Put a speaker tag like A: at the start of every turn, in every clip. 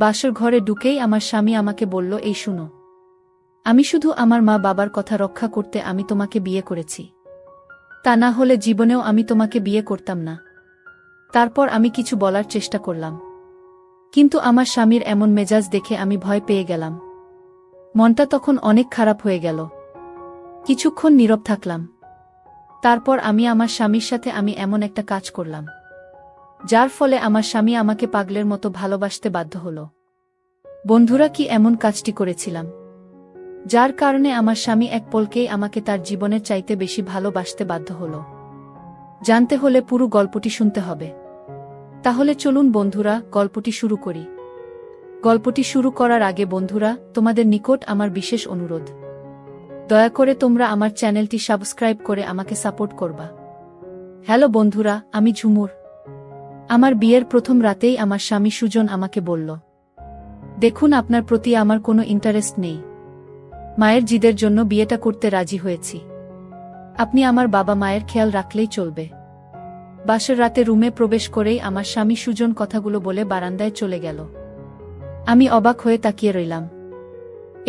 A: বাসর ঘরে ঢুকেই আমার স্বামী আমাকে বলল, এই শুনো, আমি শুধু আমার মা বাবার কথা রক্ষা করতে আমি তোমাকে বিয়ে করেছি। তা না হলে জীবনেও আমি তোমাকে বিয়ে করতাম না। তারপর আমি কিছু বলার চেষ্টা করলাম, কিন্তু আমার স্বামীর এমন মেজাজ দেখে আমি ভয় পেয়ে গেলাম। মনটা তখন অনেক খারাপ হয়ে গেল। কিছুক্ষণ নীরব থাকলাম। তারপর আমি আমার স্বামীর সাথে আমি এমন একটা কাজ করলাম, যার ফলে আমার স্বামী আমাকে পাগলের মতো ভালোবাসতে বাধ্য হল। বন্ধুরা, কি এমন কাজটি করেছিলাম, যার কারণে আমার স্বামী এক পলকেই আমাকে তার জীবনের চাইতে বেশি ভালোবাসতে বাধ্য হল? জানতে হলে পুরো গল্পটি শুনতে হবে। তাহলে চলুন বন্ধুরা, গল্পটি শুরু করি। গল্পটি শুরু করার আগে বন্ধুরা, তোমাদের নিকট আমার বিশেষ অনুরোধ, দয়া করে তোমরা আমার চ্যানেলটি সাবস্ক্রাইব করে আমাকে সাপোর্ট করবা। হ্যালো বন্ধুরা, আমি ঝুমুর। আমার বিয়ের প্রথম রাতেই আমার স্বামী সুজন আমাকে বলল, দেখুন, আপনার প্রতি আমার কোনো ইন্টারেস্ট নেই। মায়ের জিদের জন্য বিয়েটা করতে রাজি হয়েছি। আপনি আমার বাবা মায়ের খেয়াল রাখলেই চলবে। বাসর রাতে রুমে প্রবেশ করেই আমার স্বামী সুজন কথাগুলো বলে বারান্দায় চলে গেল। আমি অবাক হয়ে তাকিয়ে রইলাম।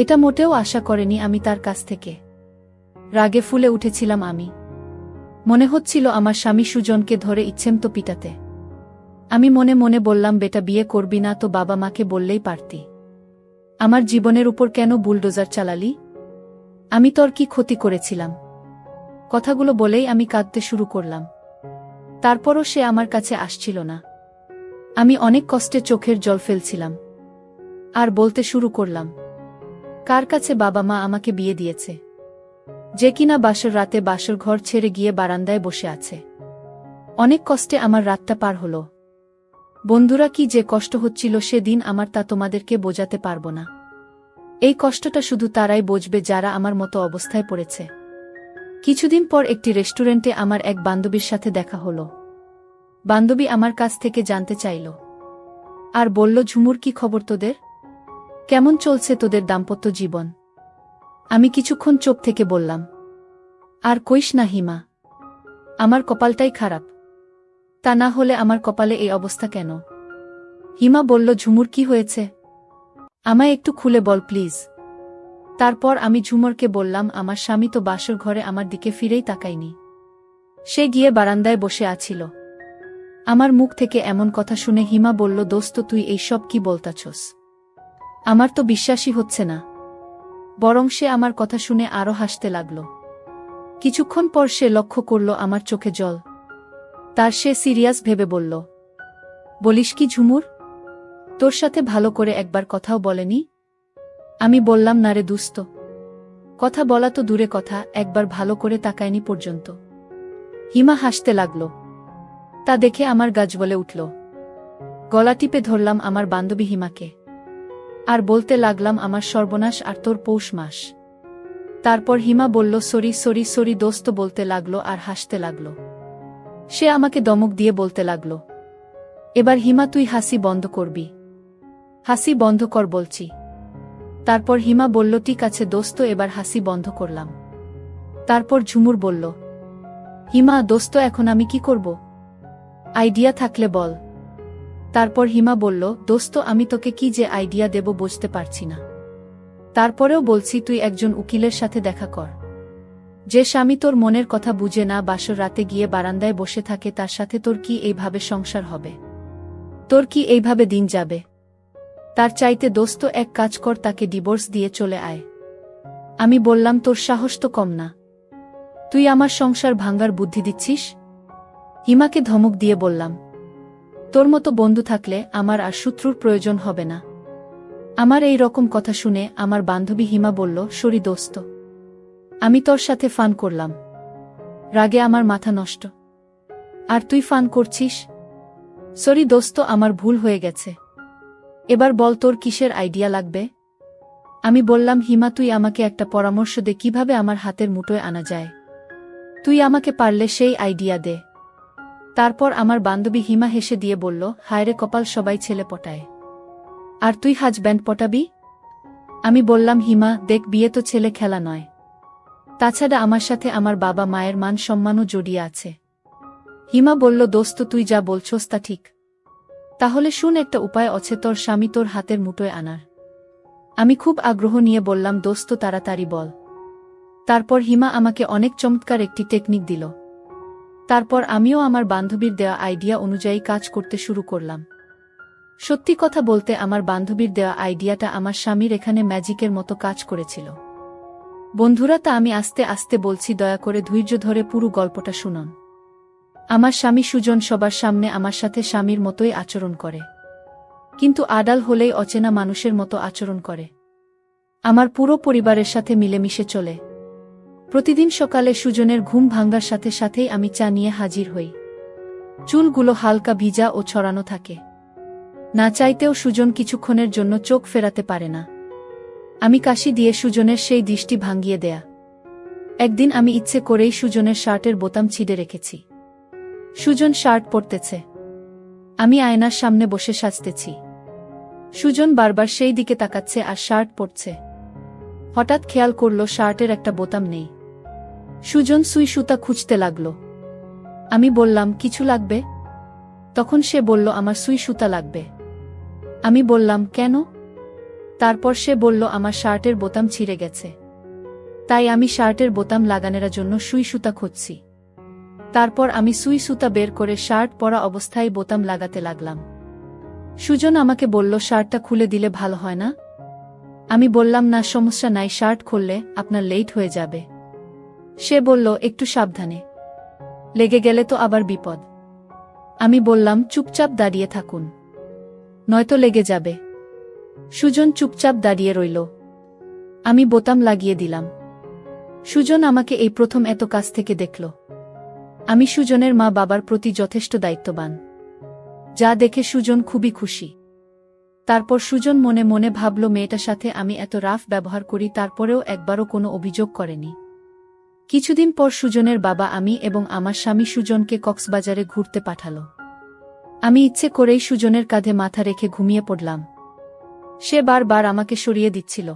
A: এটা মোটেও আশা করেনি আমি তার কাছ থেকে। রাগে ফুলে উঠেছিলাম আমি। মনে হচ্ছিল আমার স্বামী সুজনকে ধরে ইচ্ছেমতো পিটাতে। আমি মনে মনে বললাম, বেটা, বিয়ে করবি না তো বাবা মাকে বললেই পারতি। আমার জীবনের উপর কেন বুলডোজার চালালি? আমি তোর কি ক্ষতি করেছিলাম? কথাগুলো বলেই আমি কাঁদতে শুরু করলাম। তারপরও সে আমার কাছে আসছিল না। আমি অনেক কষ্টে চোখের জল ফেলছিলাম আর বলতে শুরু করলাম, কার কাছে বাবা মা আমাকে বিয়ে দিয়েছে, যে কিনা বাসর রাতে বাসর ঘর ছেড়ে গিয়ে বারান্দায় বসে আছে। অনেক কষ্টে আমার রাতটা পার হলো। বন্ধুরা, কি যে কষ্ট হচ্ছিল সেদিন আমার, তা তোমাদেরকে বোঝাতে পারবো না। এই কষ্টটা শুধু তারাই বুঝবে যারা আমার মতো অবস্থায় পড়েছে। কিছুদিন পর একটি রেস্টুরেন্টে আমার এক বান্ধবীর সাথে দেখা হলো। বান্ধবী আমার কাছ থেকে জানতে চাইল আর বলল, ঝুমুর, কি খবর তোদের? কেমন চলছে তোদের দাম্পত্য জীবন? আমি কিছুক্ষণ চুপ থেকে বললাম, আর কইস না হিমা, আমার কপালটাই খারাপ। তা না হলে আমার কপালে এই অবস্থা কেন? হিমা বলল, ঝুমুর, কি হয়েছে? আমায় একটু খুলে বল প্লিজ। তারপর আমি ঝুমুরকে বললাম, আমার স্বামী তো বাসর ঘরে আমার দিকে ফিরেই তাকায়নি। সে গিয়ে বারান্দায় বসে আছিল। আমার মুখ থেকে এমন কথা শুনে হিমা বলল, দোস্ত, তুই এইসব কি বলতাছস? আমার তো বিশ্বাসই হচ্ছে না। বরং সে আমার কথা শুনে আরো হাসতে লাগল। কিছুক্ষণ পর সে লক্ষ্য করল আমার চোখে জল। তার সে সিরিয়াস ভেবে বলল, বলিস কি ঝুমুর, তোর সাথে ভালো করে একবার কথাও বলেনি? আমি বললাম, না রে দুস্ত, কথা বলা তো দূরে কথা, একবার ভালো করে তাকায়নি পর্যন্ত। হিমা হাসতে লাগল। তা দেখে আমার গা জ্বলে উঠল। গলা টিপে ধরলাম আমার বান্ধবী হিমাকে আর বলতে লাগলাম, আমার সর্বনাশ আর তোর পৌষ মাস। তারপর হিমা বলল, সরি সরি সরি দোস্ত বলতে লাগলো আর হাসতে লাগল। সে আমাকে দমক দিয়ে বলতে লাগল, এবার হিমা তুই হাসি বন্ধ করবি। হাসি বন্ধ কর বলছি। তারপর হিমা বলল, ঠিক আছে দোস্ত, এবার হাসি বন্ধ করলাম। তারপর ঝুমুর বলল, হিমা দোস্ত, এখন আমি কি করব? আইডিয়া থাকলে বল। তারপর হিমা বলল, দোস্ত, আমি তোকে কি যে আইডিয়া দেব বুঝতে পারছি না। তারপরেও বলছি, তুই একজন উকিলের সাথে দেখা কর। যে স্বামী তোর মনের কথা বুঝে না, বাসর রাতে গিয়ে বারান্দায় বসে থাকে, তার সাথে তোর কি এইভাবে সংসার হবে? তোর কি এইভাবে দিন যাবে? তার চাইতে দোস্ত এক কাজ কর, তাকে ডিভোর্স দিয়ে চলে আয়। আমি বললাম, তোর সাহস তো কম না, তুই আমার সংসার ভাঙার বুদ্ধি দিচ্ছিস? হিমাকে ধমক দিয়ে বললাম, তোর মতো বন্ধু থাকলে আমার আর শত্রুর প্রয়োজন হবে না। আমার এই রকম কথা শুনে আমার বান্ধবী হিমা বলল, সরি দোস্ত, আমি তোর সাথে ফান করলাম। রাগে আমার মাথা নষ্ট। আর তুই ফান করছিস? সরি দোস্ত, আমার ভুল হয়ে গেছে। এবার বল, তোর কিসের আইডিয়া লাগবে? আমি বললাম, হিমা, তুই আমাকে একটা পরামর্শ দে, কিভাবে আমার হাতের মুঠোয় আনা যায়। তুই আমাকে পারলে সেই আইডিয়া দে। তারপর আমার বান্ধবী হিমা হেসে দিয়ে বলল, হায়রে কপাল, সবাই ছেলে পটায়, আর তুই হাজব্যান্ড পটাবি? আমি বললাম, হিমা দেখ, বিয়ে তো ছেলে খেলা নয়। তাছাড়া আমার সাথে আমার বাবা মায়ের মান সম্মানও জড়িয়ে আছে। হিমা বলল, দোস্ত, তুই যা বলছস তা ঠিক। তাহলে শুন, একটা উপায় আছে তোর স্বামী তোর হাতের মুঠোয় আনার। আমি খুব আগ্রহ নিয়ে বললাম, দোস্ত তাড়াতাড়ি বল। তারপর হিমা আমাকে অনেক চমৎকার একটি টেকনিক দিল। তারপর আমিও আমার বান্ধবীর দেওয়া আইডিয়া অনুযায়ী কাজ করতে শুরু করলাম। সত্যি কথা বলতে আমার বান্ধবীর দেওয়া আইডিয়াটা আমার স্বামীর এখানে ম্যাজিকের মতো কাজ করেছিল। বন্ধুরা, তা আমি আস্তে আস্তে বলছি, দয়া করে ধৈর্য ধরে পুরো গল্পটা শুনুন। আমার স্বামী সুজন সবার সামনে আমার সাথে স্বামীর মতোই আচরণ করে, কিন্তু আড়াল হলেই অচেনা মানুষের মতো আচরণ করে। আমার পুরো পরিবারের সাথে মিলেমিশে চলে। প্রতিদিন সকালে সুজনের ঘুম ভাঙার সাথে সাথেই আমি চা নিয়ে হাজির হই। চুলগুলো হালকা ভিজা ও ছড়ানো থাকে। না চাইতেও সুজন কিছুক্ষণের জন্য চোখ ফেরাতে পারে না। আমি কাশি দিয়ে সুজনের সেই দৃষ্টি ভাঙিয়ে দেয়া। একদিন আমি ইচ্ছে করেই সুজনের শার্টের বোতাম ছিঁড়ে রেখেছি। সুজন শার্ট পরতেছে, আমি আয়নার সামনে বসে সাজতেছি। সুজন বারবার সেই দিকে তাকাচ্ছে আর শার্ট পরছে। হঠাৎ খেয়াল করল শার্টের একটা বোতাম নেই। সুজন সুই সুতা খুঁজতে লাগল। আমি বললাম, কিছু লাগবে? তখন সে বলল, আমার সুই সুতা লাগবে। আমি বললাম, কেন? তারপর সে বলল, আমার শার্টের বোতাম ছিঁড়ে গেছে, তাই আমি শার্টের বোতাম লাগানোর জন্য সুই সুতা খুঁজছি। তারপর আমি সুই সুতা বের করে শার্ট পরা অবস্থায় বোতাম লাগাতে লাগলাম। সুজন আমাকে বলল, শার্টটা খুলে দিলে ভালো হয় না? আমি বললাম, না সমস্যা নাই, শার্ট খুললে আপনার লেট হয়ে যাবে। সে বলল, একটু সাবধানে, লেগে গেলে তো আবার বিপদ। আমি বললাম, চুপচাপ দাঁড়িয়ে থাকুন, নয়তো লেগে যাবে। সুজন চুপচাপ দাঁড়িয়ে রইল। আমি বোতাম লাগিয়ে দিলাম। সুজন আমাকে এই প্রথম এত কাছ থেকে দেখল। আমি সুজনের মা বাবার প্রতি যথেষ্ট দায়িত্ববান, যা দেখে সুজন খুবই খুশি। তারপর সুজন মনে মনে ভাবল, মেয়েটার সাথে আমি এত রাফ ব্যবহার করি, তারপরেও একবারও কোনো অভিযোগ করেনি। কিছুদিন পর সুজনের বাবা আমি এবং আমার স্বামী সুজনকে কক্সবাজারে ঘুরতে পাঠাল। আমি ইচ্ছে করেই সুজনের কাঁধে মাথা রেখে ঘুমিয়ে পড়লাম। সে বারবার আমাকে সরিয়ে দিচ্ছিল।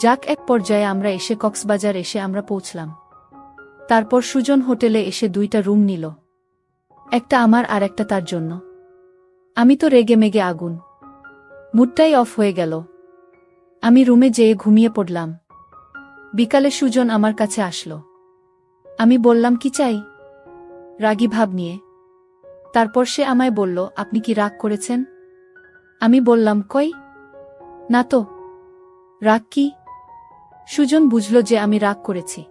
A: যাক, এক পর্যায়ে আমরা এসে কক্সবাজার এসে আমরা পৌঁছলাম। তারপর সুজন হোটেলে এসে 2টা রুম নিল, একটা আমার আর একটা তার জন্য। আমি তো রেগে মেগে আগুন, মুডটাই অফ হয়ে গেল। আমি রুমে যেয়ে ঘুমিয়ে পড়লাম। বিকালে সুজন আমার কাছে আসলো। আমি বললাম, কি চাই? রাগী ভাব নিয়ে। তারপর সে আমায় বলল, আপনি কি রাগ করেছেন? আমি বললাম, কই না তো। রাগ কি? সুজন বুঝল যে আমি রাগ করেছি।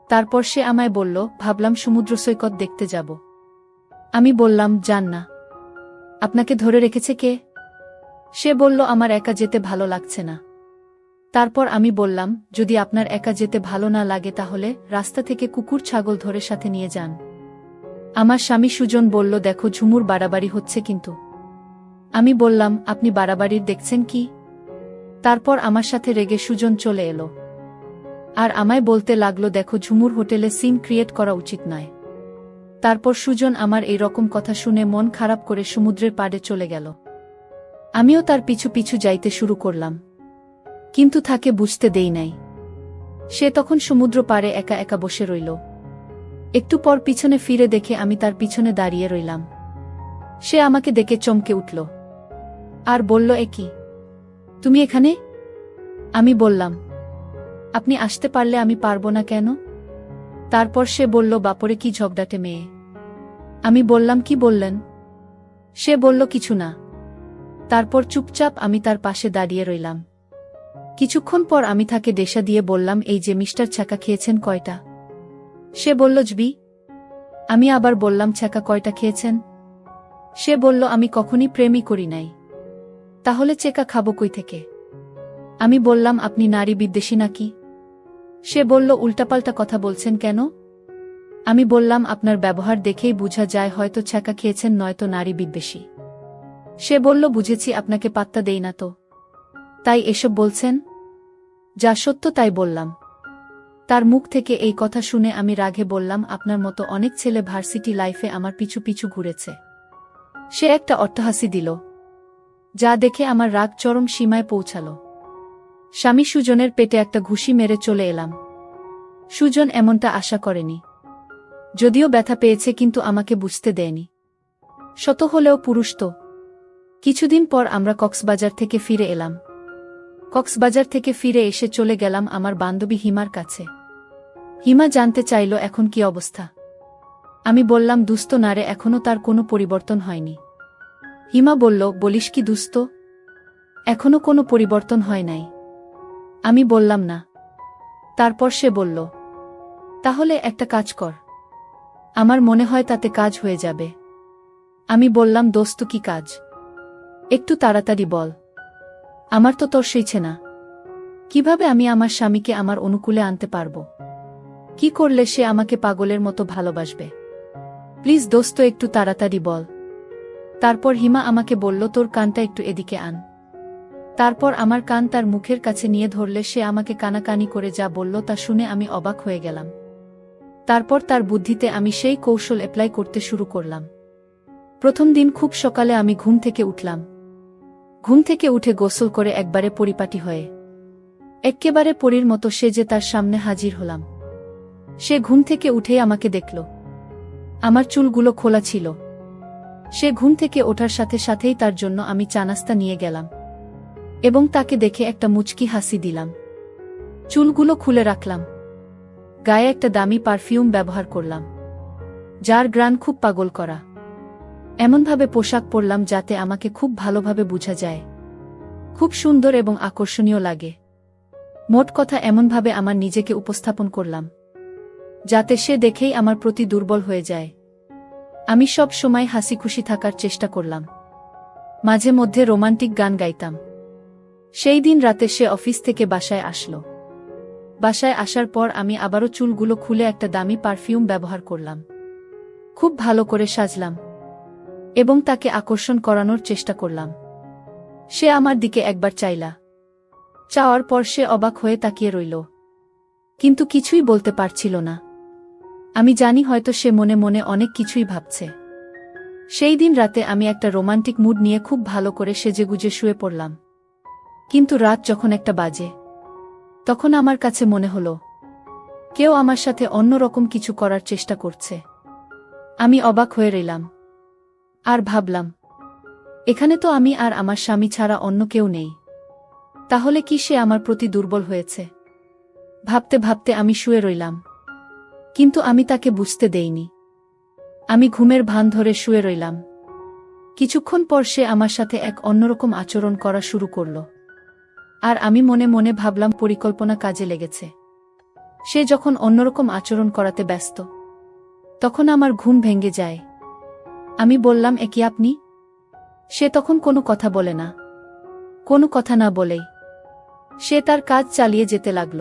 A: তারপর সে আমায় বলল, ভাবলাম সমুদ্র সৈকত দেখতে যাব। আমি বললাম, যান না। আপনাকে ধরে রেখেছে কে? সে বলল, আমার একা যেতে ভালো লাগছে না। তারপর আমি বললাম, যদি আপনার একা যেতে ভালো না লাগে তাহলে রাস্তা থেকে কুকুর ছাগল ধরে সাথে নিয়ে যান। আমার স্বামী সুজন বলল, দেখো ঝুমুর বাড়াবাড়ি হচ্ছে কিন্তু। আমি বললাম, আপনি বাড়াবাড়ির দেখছেন কি? তারপর আমার সাথে রেগে সুজন চলে এলো আর আমায় বলতে লাগলো, দেখো ঝুমুর হোটেলে সিন ক্রিয়েট করা উচিত নয়। তারপর সুজন আমার এই রকম কথা শুনে মন খারাপ করে সমুদ্রের পাড়ে চলে গেল। আমিও তার পিছু পিছু যাইতে শুরু করলাম, কিন্তু তাকে বুঝতে দেই নাই। সে তখন সমুদ্র পাড়ে একা একা বসে রইল। একটু পর পিছনে ফিরে দেখে আমি তার পিছনে দাঁড়িয়ে রইলাম। সে আমাকে দেখে চমকে উঠল আর বলল, এ কি, তুমি এখানে? আমি বললাম, আপনি আসতে পারলে আমি পারবো না কেন? তারপর সে বলল, বাপরে কি ঝগড়াটে মেয়ে। আমি বললাম, কি বললেন? সে বলল, কিছু না। তারপর চুপচাপ আমি তার পাশে দাঁড়িয়ে রইলাম। কিছুক্ষণ পর আমি তাকে ডেসা দিয়ে বললাম, এই যে মিস্টার ছ্যাঁকা খেয়েছেন কয়টা? সে বলল, জবি। আমি আবার বললাম, ছ্যাঁকা কয়টা খেয়েছেন? সে বলল, আমি কখনই প্রেমই করি নাই, তাহলে চেকা খাবো কই থেকে? আমি বললাম, আপনি নারী বিদ্বেষী নাকি? সে বলল, উল্টাপাল্টা কথা বলছেন কেন? আমি বললাম, আপনার ব্যবহার দেখেই বোঝা যায় হয়তো ছ্যাঁকা খেয়েছেন নয়তো নারী বিদ্বেষী। সে বলল, বুঝেছি, আপনাকে পাত্তা দেই না তো, তাই এসব বলছেন। যা সত্য তাই বললাম। তার মুখ থেকে এই কথা শুনে আমি রাগে বললাম, আপনার মতো অনেক ছেলে ভার্সিটি লাইফে আমার পিছু পিছু ঘুরেছে। সে একটা অট্টহাসি দিল, যা দেখে আমার রাগ চরম সীমায় পৌঁছাল। স্বামী সুজনের পেটে একটা ঘুষি মেরে চলে এলাম। সুজন এমনটা আশা করেনি, যদিও ব্যথা পেয়েছে কিন্তু আমাকে বুঝতে দেয়নি। শত হলেও পুরুষ তো। কিছুদিন পর আমরা কক্সবাজার থেকে ফিরে এলাম। কক্সবাজার থেকে ফিরে এসে চলে গেলাম আমার বান্ধবী হিমার কাছে। হিমা জানতে চাইল এখন কি অবস্থা। আমি বললাম, দুস্থ না রে, এখনও তার কোনো পরিবর্তন হয়নি। হিমা বলল, বলিস কি দুস্থ? এখনও কোনো পরিবর্তন হয় নাই। আমি বললাম না। তারপর সে বলল, তাহলে একটা কাজ কর, আমার মনে হয় তাতে কাজ হয়ে যাবে। আমি বললাম, দোস্ত কি কাজ? একটু তাড়াতাড়ি বল, আমার তো তোর সইছে না। কিভাবে আমি আমার স্বামীকে আমার অনুকূলে আনতে পারব? কি করলে সে আমাকে পাগলের মতো ভালোবাসবে? প্লিজ দোস্ত, একটু তাড়াতাড়ি বল। তারপর হিমা আমাকে বলল, তোর কানটা একটু এদিকে আন। তারপর আমার কান তার মুখের কাছে নিয়ে ধরলে সে আমাকে কানাকানি করে যা বলল তা শুনে আমি অবাক হয়ে গেলাম। তারপর তার বুদ্ধিতে আমি সেই কৌশল অ্যাপ্লাই করতে শুরু করলাম। প্রথম দিন খুব সকালে আমি ঘুম থেকে উঠলাম। ঘুম থেকে উঠে গোসল করে একবারে পরিপাটি হয়ে এক্কেবারে পরীর মতো সেজে তার সামনে হাজির হলাম। সে ঘুম থেকে উঠেই আমাকে দেখল। আমার চুলগুলো খোলা ছিল। সে ঘুম থেকে ওঠার সাথে সাথেই তার জন্য আমি চা নাস্তা নিয়ে গেলাম এবং তাকে দেখে একটা মুচকি হাসি দিলাম। চুলগুলো খুলে রাখলাম। গায়ে একটা দামি পারফিউম ব্যবহার করলাম, যার ঘ্রাণ খুব পাগল করা। এমনভাবে পোশাক পরলাম যাতে আমাকে খুব ভালোভাবে বোঝা যায়, খুব সুন্দর এবং আকর্ষণীয় লাগে। মোট কথা, এমনভাবে আমার নিজেকে উপস্থাপন করলাম যাতে সে দেখেই আমার প্রতি দুর্বল হয়ে যায়। আমি সব সময় হাসি খুশি থাকার চেষ্টা করলাম। মাঝে মধ্যে রোমান্টিক গান গাইতাম। সেই দিন রাতে সে অফিস থেকে বাসায় আসলো। বাসায় আসার পর আমি আবারও চুলগুলো খুলে একটা দামি পারফিউম ব্যবহার করলাম। খুব ভালো করে সাজলাম এবং তাকে আকর্ষণ করানোর চেষ্টা করলাম। সে আমার দিকে একবার চাইলা। চাওয়ার পর সে অবাক হয়ে তাকিয়ে রইল, কিন্তু কিছুই বলতে পারছিল না। আমি জানি হয়তো সে মনে মনে অনেক কিছুই ভাবছে। সেই দিন রাতে আমি একটা রোমান্টিক মুড নিয়ে খুব ভালো করে সেজেগুজে শুয়ে পড়লাম। কিন্তু রাত যখন একটা বাজে, তখন আমার কাছে মনে হলো কেউ আমার সাথে অন্যরকম কিছু করার চেষ্টা করছে। আমি অবাক হয়ে রইলাম আর ভাবলাম, এখানে তো আমি আর আমার স্বামী ছাড়া অন্য কেউ নেই। তাহলে কি সে আমার প্রতি দুর্বল হয়েছে? ভাবতে ভাবতে আমি শুয়ে রইলাম, কিন্তু আমি তাকে বুঝতে দেইনি। আমি ঘুমের ভান ধরে শুয়ে রইলাম। কিছুক্ষণ পর সে আমার সাথে এক অন্যরকম আচরণ করা শুরু করল, আর আমি মনে মনে ভাবলাম পরিকল্পনা কাজে লেগেছে। সে যখন অন্যরকম আচরণ করাতে ব্যস্ত, তখন আমার ঘুম ভেঙে যায়। আমি বললাম, এ কি আপনি? সে তখন কোনো কথা বলে না। কোনো কথা না বলেই সে তার কাজ চালিয়ে যেতে লাগল।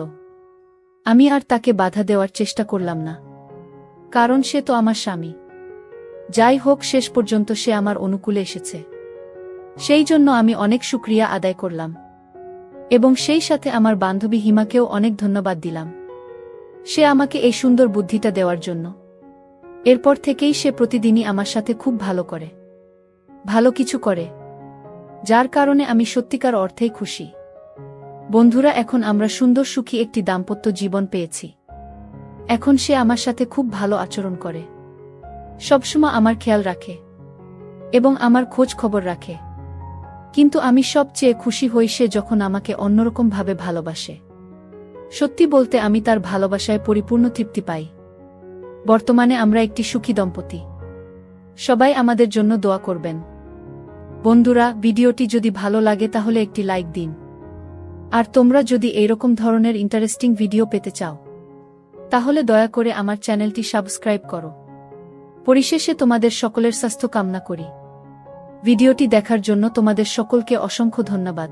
A: আমি আর তাকে বাধা দেওয়ার চেষ্টা করলাম না, কারণ সে তো আমার স্বামী। যাই হোক, শেষ পর্যন্ত সে আমার অনুকূলে এসেছে। সেই জন্য আমি অনেক শুকরিয়া আদায় করলাম এবং সেই সাথে আমার বান্ধবী হিমাকেও অনেক ধন্যবাদ দিলাম, সে আমাকে এই সুন্দর বুদ্ধিটা দেওয়ার জন্য। এরপর থেকেই সে প্রতিদিনই আমার সাথে খুব ভালো কিছু করে, যার কারণে আমি সত্যিকার অর্থেই খুশি। বন্ধুরা, এখন আমরা সুন্দর সুখী একটি দাম্পত্য জীবন পেয়েছি। এখন সে আমার সাথে খুব ভালো আচরণ করে, সবসময় আমার খেয়াল রাখে এবং আমার খোঁজ খবর রাখে। কিন্তু আমি সবচেয়ে খুশি হই সে যখন আমাকে অন্যরকমভাবে ভালোবাসে। সত্যি বলতে, আমি তার ভালোবাসায় পরিপূর্ণ তৃপ্তি পাই। বর্তমানে আমরা একটি সুখী দম্পতি। সবাই আমাদের জন্য দোয়া করবেন। বন্ধুরা, ভিডিওটি যদি ভালো লাগে তাহলে একটি লাইক দিন। আর তোমরা যদি এইরকম ধরনের ইন্টারেস্টিং ভিডিও পেতে চাও, তাহলে দয়া করে আমার চ্যানেলটি সাবস্ক্রাইব করো। পরিশেষে তোমাদের সকলের স্বাস্থ্য কামনা করি। ভিডিওটি দেখার জন্য তোমাদের সকলকে অসংখ্য ধন্যবাদ।